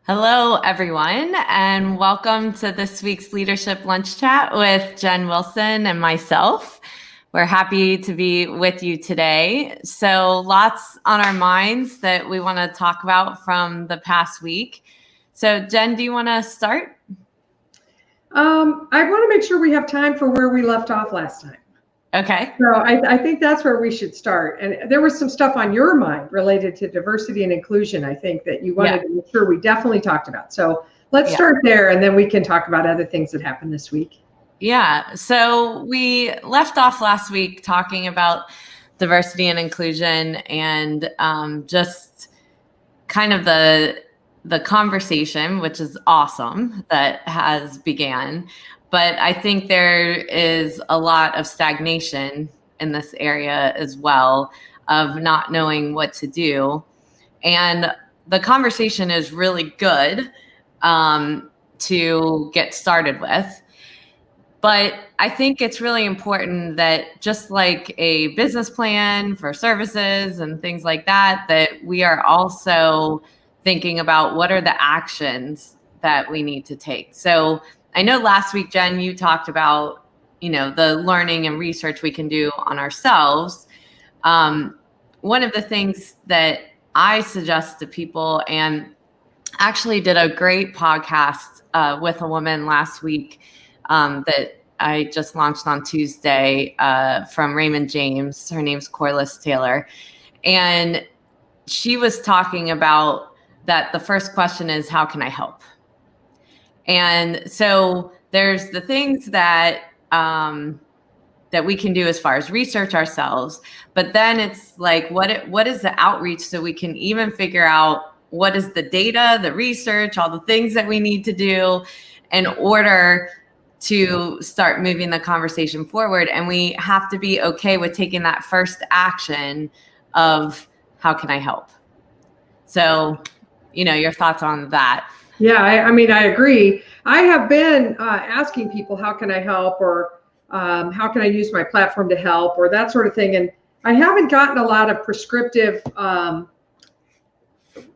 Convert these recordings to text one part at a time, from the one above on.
Hello, everyone, and welcome to this week's Leadership Lunch Chat with Jen Wilson and myself. We're happy to be with you today. So, lots on our minds that we want to talk about from the past week. So, Jen, do you want to start? I want to make sure we have time for where we left off last time. Okay. So I think that's where we should start. And there was some stuff on your mind related to diversity and inclusion, I think, that you wanted to make sure we definitely talked about. So let's start there, and then we can talk about other things that happened this week. Yeah. So we left off last week talking about diversity and inclusion and just kind of the conversation, which is awesome, that has began. But I think there is a lot of stagnation in this area as well, of not knowing what to do. And the conversation is really good to get started with. But I think it's really important that, just like a business plan for services and things like that, that we are also thinking about what are the actions that we need to take. So I know last week, Jen, you talked about, the learning and research we can do on ourselves. One of the things that I suggest to people, and actually did a great podcast with a woman last week that I just launched on Tuesday from Raymond James. Her name's Corliss Taylor. And she was talking about that the first question is, how can I help? And so there's the things that that we can do as far as research ourselves, but then it's like, what is the outreach, so we can even figure out what is the data, the research, all the things that we need to do in order to start moving the conversation forward. And we have to be okay with taking that first action of, how can I help? So, your thoughts on that? Yeah, I mean, I agree. I have been asking people, how can I help? Or how can I use my platform to help? Or that sort of thing. And I haven't gotten a lot of prescriptive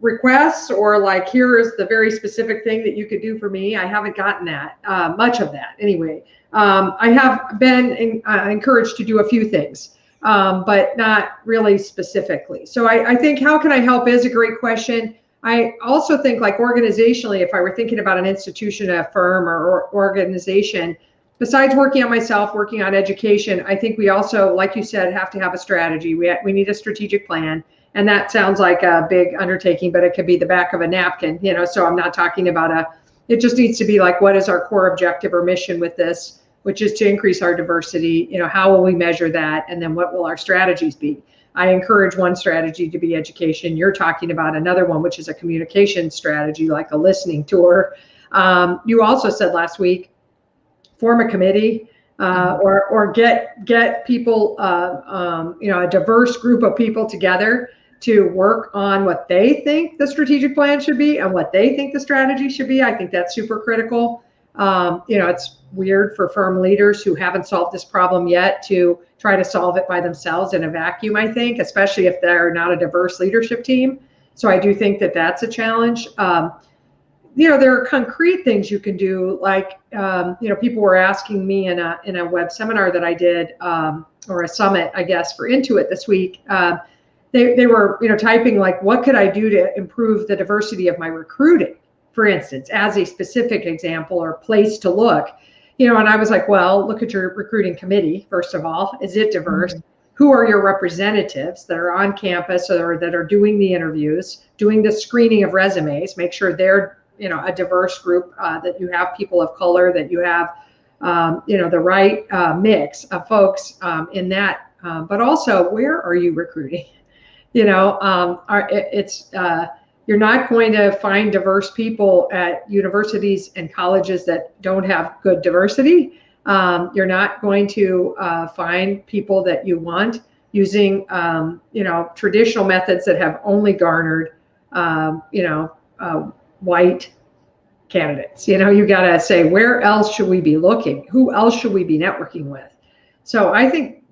requests, or like, here is the very specific thing that you could do for me. I haven't gotten that, much of that anyway. I have been encouraged to do a few things, but not really specifically. So I think, how can I help is a great question. I also think, like, organizationally, if I were thinking about an institution, a firm or organization, besides working on myself, working on education, I think we also, like you said, have to have a strategy. We need a strategic plan. And that sounds like a big undertaking, but it could be the back of a napkin, so I'm not talking about it just needs to be like, what is our core objective or mission with this, which is to increase our diversity. How will we measure that? And then what will our strategies be? I encourage one strategy to be education. You're talking about another one, which is a communication strategy, like a listening tour. You also said last week, form a committee. Or get people, a diverse group of people together to work on what they think the strategic plan should be and what they think the strategy should be. I think that's super critical. It's weird for firm leaders who haven't solved this problem yet to try to solve it by themselves in a vacuum, I think, especially if they're not a diverse leadership team. So I do think that that's a challenge. There are concrete things you can do, like, people were asking me in a web seminar that I did, or a summit, I guess, for Intuit this week. They were, typing, like, what could I do to improve the diversity of my recruiting, for instance, as a specific example or place to look. And I was like, well, look at your recruiting committee, first of all. Is it diverse? Mm-hmm. Who are your representatives that are on campus or that are doing the interviews, doing the screening of resumes? Make sure they're a diverse group, that you have people of color, that you have, the right mix of folks in that. But also, where are you recruiting? You're not going to find diverse people at universities and colleges that don't have good diversity. You're not going to find people that you want using, traditional methods that have only garnered, white candidates. You got to say, where else should we be looking? Who else should we be networking with? So I think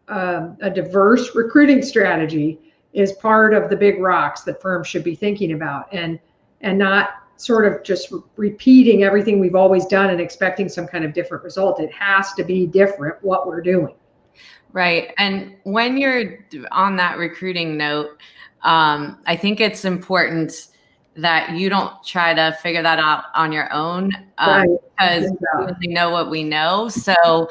a diverse recruiting strategy is part of the big rocks that firms should be thinking about, and not sort of just repeating everything we've always done and expecting some kind of different result. It has to be different what we're doing. Right. And when you're on that recruiting note, I think it's important that you don't try to figure that out on your own, Right. because we only know what we know. So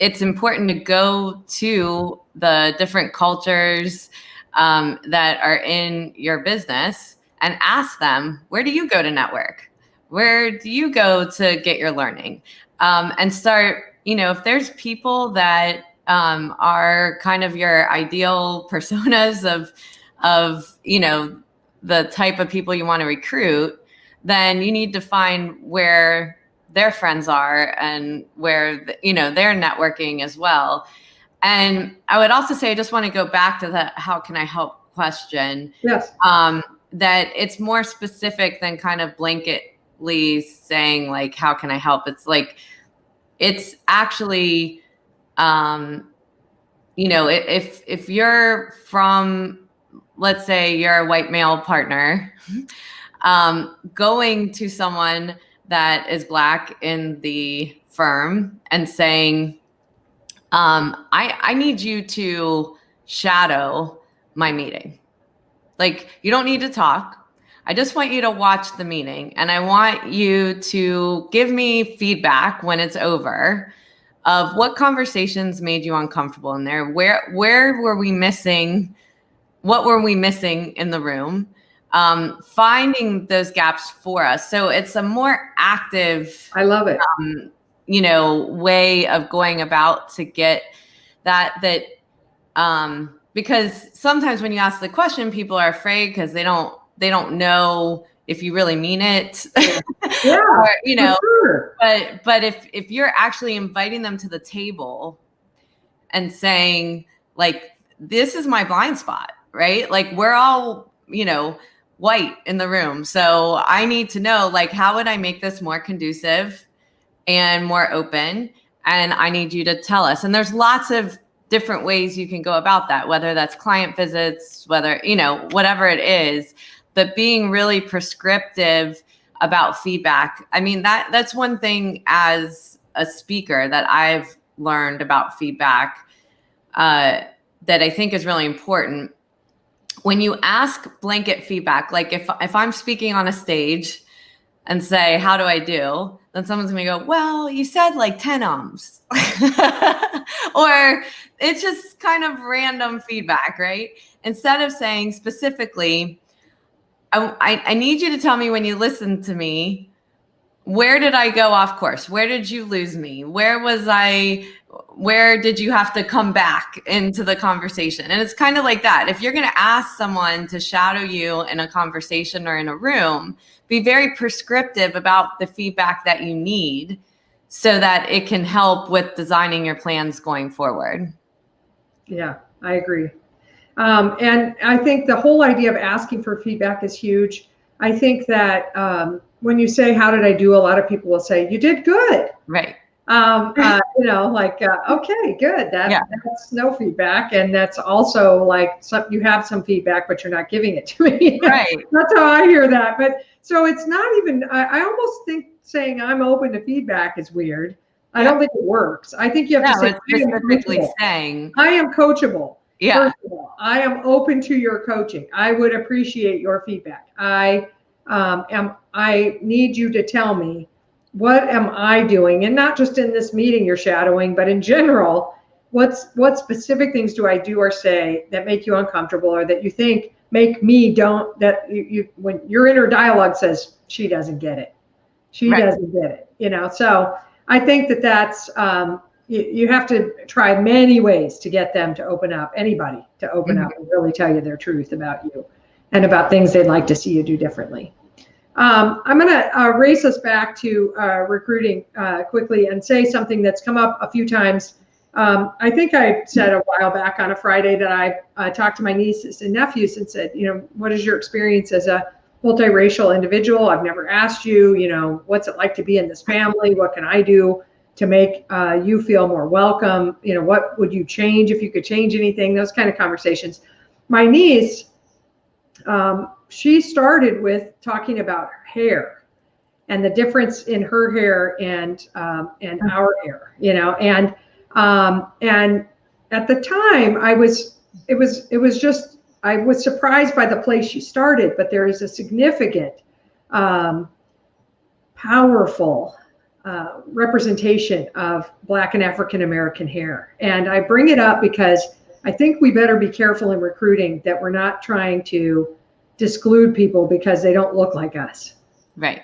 it's important to go to the different cultures that are in your business and ask them, where do you go to network? Where do you go to get your learning? And start, if there's people that are kind of your ideal personas of the type of people you want to recruit, then you need to find where their friends are and where they're networking as well. And I would also say, I just want to go back to the how can I help question. Yes. That it's more specific than kind of blanketly saying like, how can I help? It's like, it's actually, if you're from, let's say you're a white male partner, going to someone that is Black in the firm and saying, I need you to shadow my meeting. Like, you don't need to talk. I just want you to watch the meeting, and I want you to give me feedback when it's over of what conversations made you uncomfortable in there. Where were we missing? What were we missing in the room? Finding those gaps for us. So it's a more active, I love it. Way of going about to get that, because sometimes when you ask the question, people are afraid because they don't know if you really mean it. Yeah, or, sure. but if you're actually inviting them to the table and saying like, this is my blind spot, right? Like, we're all, white in the room. So I need to know, like, how would I make this more conducive and more open? And I need you to tell us. And there's lots of different ways you can go about that, whether that's client visits, whether, whatever it is, but being really prescriptive about feedback. I mean, that's one thing as a speaker that I've learned about feedback that I think is really important. When you ask blanket feedback, like if I'm speaking on a stage and say, how do I do? Then someone's gonna go, well, you said like 10 ums. Or it's just kind of random feedback, right? Instead of saying specifically, I need you to tell me when you listen to me, where did I go off course? Where did you lose me? Where did you have to come back into the conversation? And it's kind of like that. If you're going to ask someone to shadow you in a conversation or in a room, be very prescriptive about the feedback that you need so that it can help with designing your plans going forward. Yeah, I agree. And I think the whole idea of asking for feedback is huge. I think that when you say, how did I do? A lot of people will say, you did good. Right. Okay, good. That's no feedback. And that's also like you have some feedback, but you're not giving it to me. Right. That's how I hear that. But so it's not even, I almost think saying I'm open to feedback is weird. I don't think it works. I think you have to say, it's specifically saying, I am coachable. Yeah. First of all, I am open to your coaching. I would appreciate your feedback. I need you to tell me, what am I doing? And not just in this meeting you're shadowing, but in general, what specific things do I do or say that make you uncomfortable, or that you think make me when your inner dialogue says she doesn't get it. She doesn't get it, So I think that's you have to try many ways to get them to open up, anybody to open up and really tell you their truth about you and about things they'd like to see you do differently. I'm going to race us back to recruiting quickly and say something that's come up a few times. I think I said a while back on a Friday that I talked to my nieces and nephews and said, what is your experience as a multiracial individual? I've never asked you, what's it like to be in this family? What can I do to make you feel more welcome? What would you change if you could change anything? Those kind of conversations. My niece, she started with talking about her hair. and the difference in her hair and our hair, and at the time it was just, I was surprised by the place she started, but there is a significant, powerful representation of Black and African American hair. And I bring it up because I think we better be careful in recruiting that we're not trying to disclude people because they don't look like us. Right.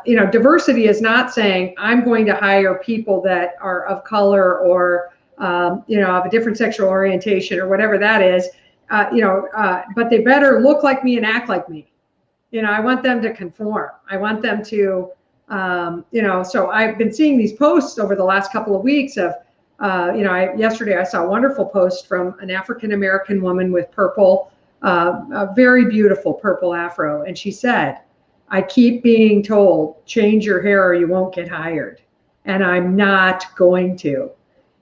Diversity is not saying I'm going to hire people that are of color or, of a different sexual orientation or whatever that is, but they better look like me and act like me. I want them to conform. I want them to, so I've been seeing these posts over the last couple of weeks of, yesterday I saw a wonderful post from an African-American woman with purple, a very beautiful purple afro. And she said, I keep being told, change your hair or you won't get hired. And I'm not going to.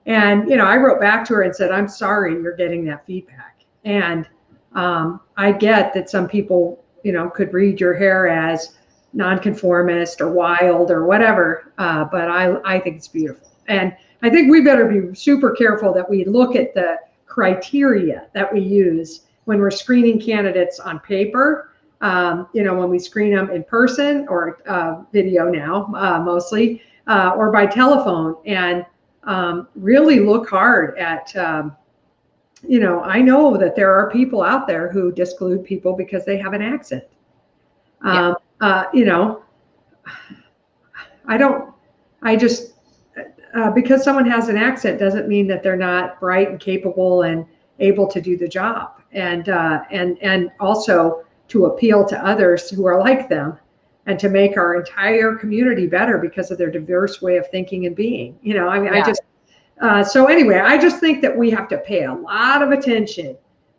And, I wrote back to her and said, I'm sorry you're getting that feedback. And I get that some people, could read your hair as nonconformist or wild or whatever, but I think it's beautiful. And I think we better be super careful that we look at the criteria that we use when we're screening candidates on paper. When we screen them in person or video now, mostly, or by telephone, and really look hard at, I know that there are people out there who disclude people because they have an accent. Because someone has an accent doesn't mean that they're not bright and capable and able to do the job. And also to appeal to others who are like them and to make our entire community better because of their diverse way of thinking and being. So anyway, I just think that we have to pay a lot of attention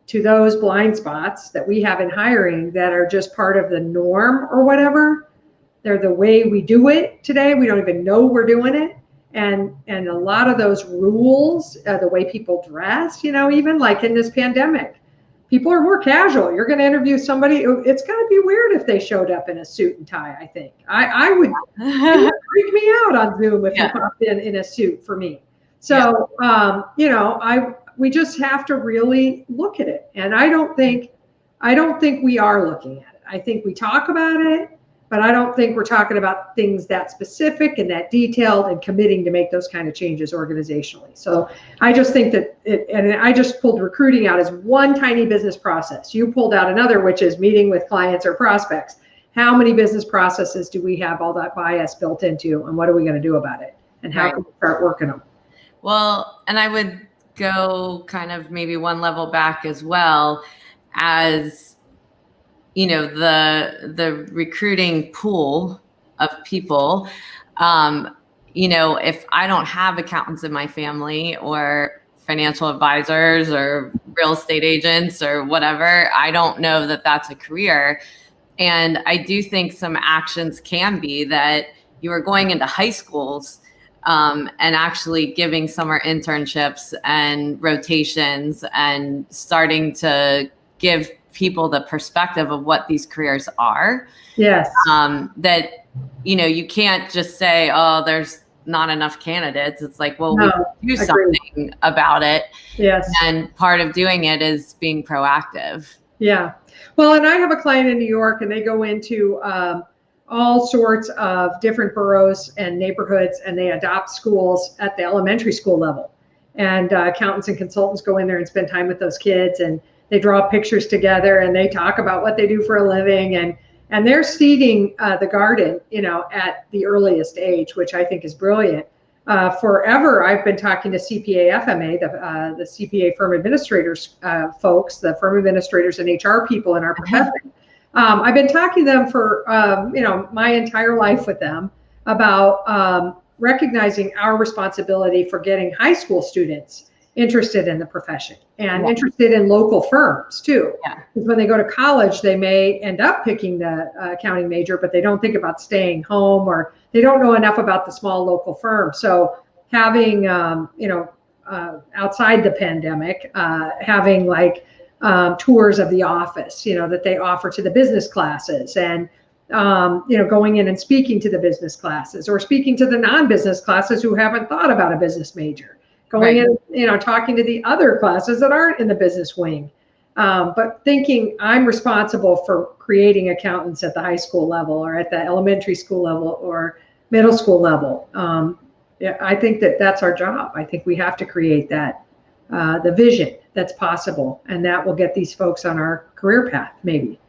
to those blind spots that we have in hiring that are just part of the norm or whatever. They're the way we do it today. We don't even know we're doing it. And a lot of those rules, the way people dress, even like in this pandemic, people are more casual. You're going to interview somebody. It's going to be weird if they showed up in a suit and tie, I think. I would, it would freak me out on Zoom if you popped in a suit for me. So, we just have to really look at it. And I don't think we are looking at it. I think we talk about it, but I don't think we're talking about things that specific and that detailed and committing to make those kind of changes organizationally. So I just think that and I just pulled recruiting out as one tiny business process. You pulled out another, which is meeting with clients or prospects. How many business processes do we have all that bias built into, and what are we going to do about it? And how can we start working them? Well, and I would go kind of maybe one level back as well as, the recruiting pool of people. If I don't have accountants in my family or financial advisors or real estate agents or whatever, I don't know that that's a career. And I do think some actions can be that you are going into high schools and actually giving summer internships and rotations and starting to give people the perspective of what these careers are. Yes. That, you can't just say, oh, there's not enough candidates. It's like, well, we do something about it. Yes. And part of doing it is being proactive. Yeah. Well, and I have a client in New York, and they go into all sorts of different boroughs and neighborhoods, and they adopt schools at the elementary school level. And accountants and consultants go in there and spend time with those kids, and they draw pictures together, and they talk about what they do for a living, and they're seeding the garden, at the earliest age, which I think is brilliant. Forever, I've been talking to CPA FMA, the CPA firm administrators folks, the firm administrators and HR people in our profession. I've been talking to them for, my entire life with them about recognizing our responsibility for getting high school students interested in the profession and interested in local firms too. Because when they go to college, they may end up picking the accounting major, but they don't think about staying home, or they don't know enough about the small local firm. So having, outside the pandemic, having like tours of the office, that they offer to the business classes, and going in and speaking to the business classes or speaking to the non-business classes who haven't thought about a business major, going in, talking to the other classes that aren't in the business wing. But thinking I'm responsible for creating accountants at the high school level or at the elementary school level or middle school level. I think that's our job. I think we have to create that, the vision that's possible, and that will get these folks on our career path, maybe.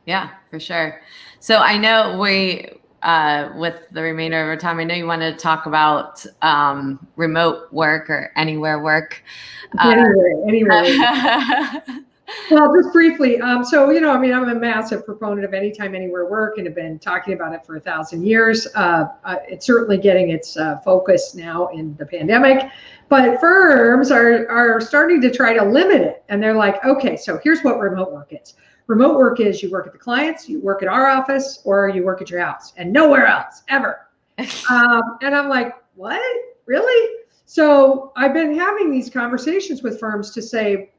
Yeah, for sure. So I know with the remainder of our time, I know you wanted to talk about remote work or anywhere work. Anywhere. Well, just briefly. So, I'm a massive proponent of anytime, anywhere work and have been talking about it for 1,000 years. It's certainly getting its focus now in the pandemic, but firms are starting to try to limit it. And they're like, okay, so here's what remote work is. Remote work is you work at the clients, you work at our office, or you work at your house and nowhere else ever. And I'm like, what? Really? So I've been having these conversations with firms to say,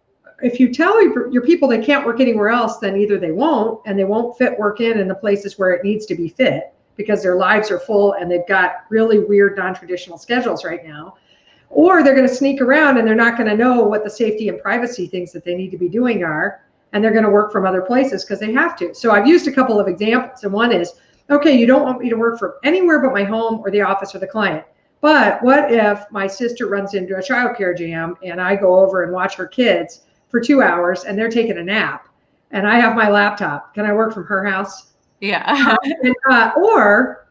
if you tell your people they can't work anywhere else, then either they won't, and they won't fit work in the places where it needs to be fit because their lives are full and they've got really weird non-traditional schedules right now, or they're going to sneak around and they're not going to know what the safety and privacy things that they need to be doing are, and they're going to work from other places because they have to. So I've used a couple of examples, and one is, okay, you don't want me to work from anywhere but my home or the office or the client. But what if my sister runs into a childcare jam and I go over and watch her kids for 2 hours and they're taking a nap and I have my laptop? Can I work from her house? Yeah. Or,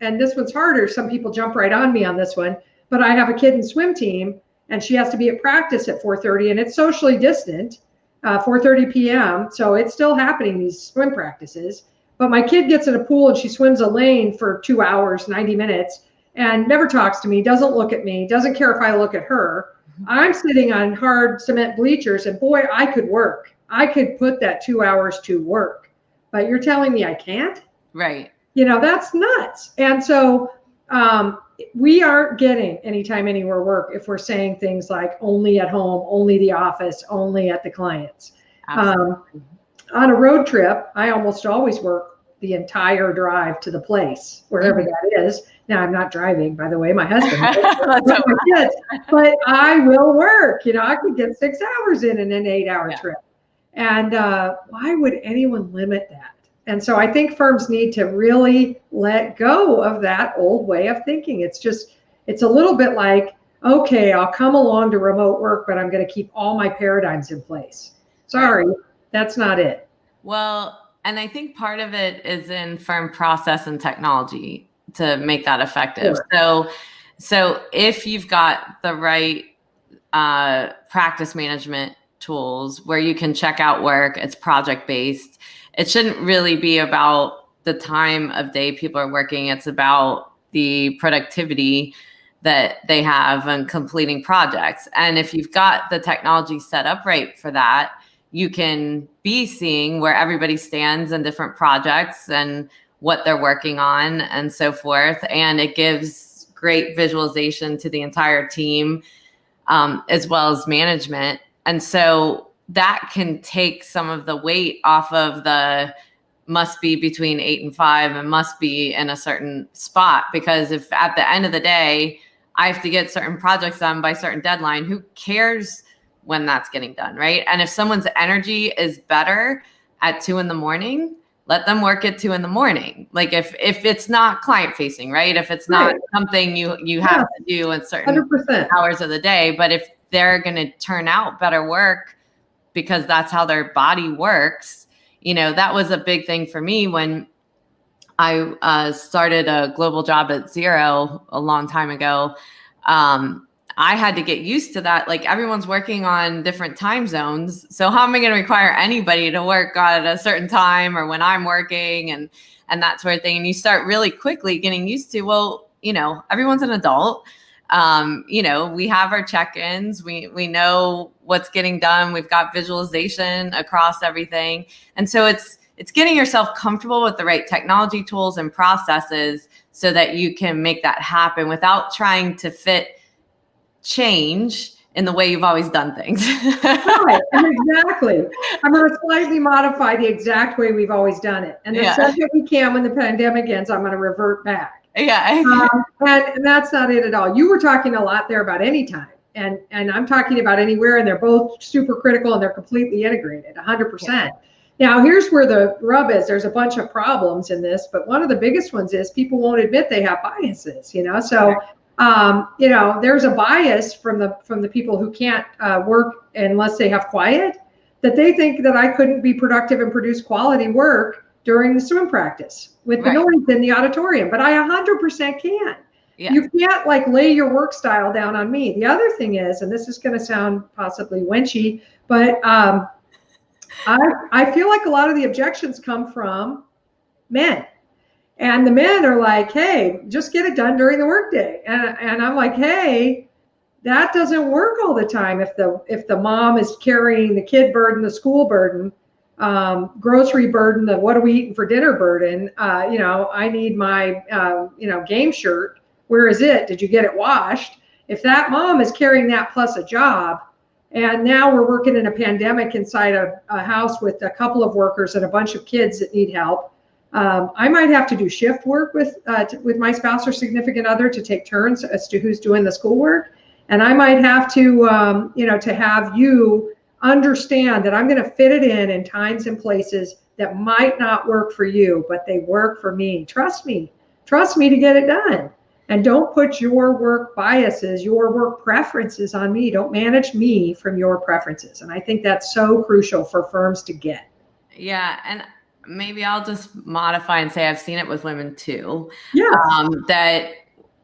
and this one's harder. Some people jump right on me on this one, but I have a kid in swim team and she has to be at practice at 4:30 and it's socially distant, 4:30 p.m. So it's still happening, these swim practices. But my kid gets in a pool and she swims a lane for 2 hours, 90 minutes, and never talks to me, doesn't look at me, doesn't care if I look at her. I'm sitting on hard cement bleachers, and boy, I could work. I could put that 2 hours to work. But you're telling me I can't? Right. That's nuts. And so we aren't getting anytime, anywhere work if we're saying things like only at home, only the office, only at the clients. On a road trip, I almost always work the entire drive to the place, wherever that is. Now, I'm not driving, by the way, my husband, my kids, but I will work. I could get 6 hours in an 8-hour trip. And why would anyone limit that? And so I think firms need to really let go of that old way of thinking. It's a little bit like, okay, I'll come along to remote work, but I'm going to keep all my paradigms in place. Sorry, that's not it. Well, and I think part of it is in firm process and technology to make that effective. Sure. So if you've got the right practice management tools where you can check out work, it's project based. It shouldn't really be about the time of day people are working. It's about the productivity that they have in completing projects. And if you've got the technology set up right for that, you can be seeing where everybody stands in different projects and what they're working on and so forth. And it gives great visualization to the entire team, as well as management. And so that can take some of the weight off of the must be between 8 and 5 and must be in a certain spot. Because if at the end of the day, I have to get certain projects done by certain deadline, who cares when that's getting done, right? And if someone's energy is better at 2 a.m, let them work at 2 a.m. Like if it's not client facing, right? If it's not something you have to do in certain 100%. Hours of the day, but if they're going to turn out better work because that's how their body works, that was a big thing for me when I started a global job at Xero a long time ago. I had to get used to that. Like everyone's working on different time zones. So how am I going to require anybody to work at a certain time or when I'm working and that sort of thing? And you start really quickly getting used to, well, everyone's an adult. We have our check-ins. We know what's getting done. We've got visualization across everything. And so it's getting yourself comfortable with the right technology tools and processes so that you can make that happen without trying to fit change in the way you've always done things. Right, exactly. I'm going to slightly modify the exact way we've always done it. And the second we can, when the pandemic ends, I'm going to revert back. Yeah. And that's not it at all. You were talking a lot there about anytime. And I'm talking about anywhere, and they're both super critical and they're completely integrated, 100%. Yeah. Now, here's where the rub is. There's a bunch of problems in this, but one of the biggest ones is people won't admit they have biases, you know? So, you know, there's a bias from the people who can't work unless they have quiet, that they think that I couldn't be productive and produce quality work during the swim practice with the noise in the auditorium, but I 100% can. Yeah. You can't like lay your work style down on me. The other thing is, and this is going to sound possibly wenchy, but I feel like a lot of the objections come from men, and the men are like, hey, just get it done during the workday. And I'm like, hey, that doesn't work all the time. If the mom is carrying the kid burden, the school burden, grocery burden, the what are we eating for dinner burden, you know, I need my, you know, game shirt. Where is it? Did you get it washed? If that mom is carrying that plus a job, and now we're working in a pandemic inside a house with a couple of workers and a bunch of kids that need help, I might have to do shift work with my spouse or significant other to take turns as to who's doing the schoolwork. And I might have to, you know, to have you understand that I'm going to fit it in times and places that might not work for you, but they work for me. Trust me to get it done. And don't put your work biases, your work preferences on me. Don't manage me from your preferences. And I think that's so crucial for firms to get. Yeah. And maybe I'll just modify and say I've seen it with women too. Yeah. That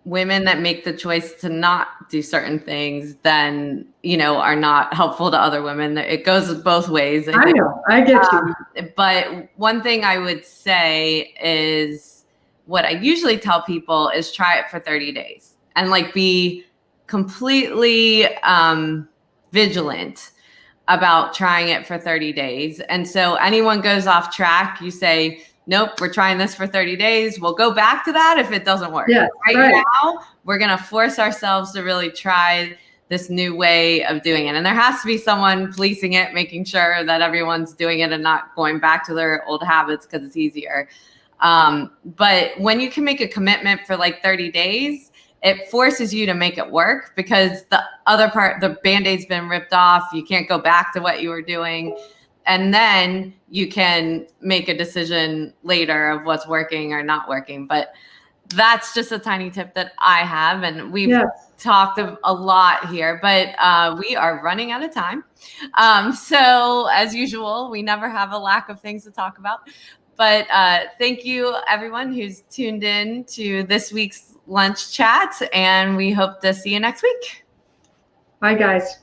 women that make the choice to not do certain things then, you know, are not helpful to other women. It goes both ways. I know. I get you. But one thing I would say is, what I usually tell people is try it for 30 days and like be completely vigilant about trying it for 30 days. And so anyone goes off track, you say, nope, we're trying this for 30 days. We'll go back to that if it doesn't work. Yeah, right now, we're going to force ourselves to really try this new way of doing it. And there has to be someone policing it, making sure that everyone's doing it and not going back to their old habits because it's easier. But when you can make a commitment for like 30 days, it forces you to make it work because the other part, the Band-Aid's been ripped off. You can't go back to what you were doing. And then you can make a decision later of what's working or not working. But that's just a tiny tip that I have. And we've talked a lot here, but we are running out of time. So as usual, we never have a lack of things to talk about. But thank you, everyone who's tuned in to this week's lunch chat, and we hope to see you next week. Bye, guys.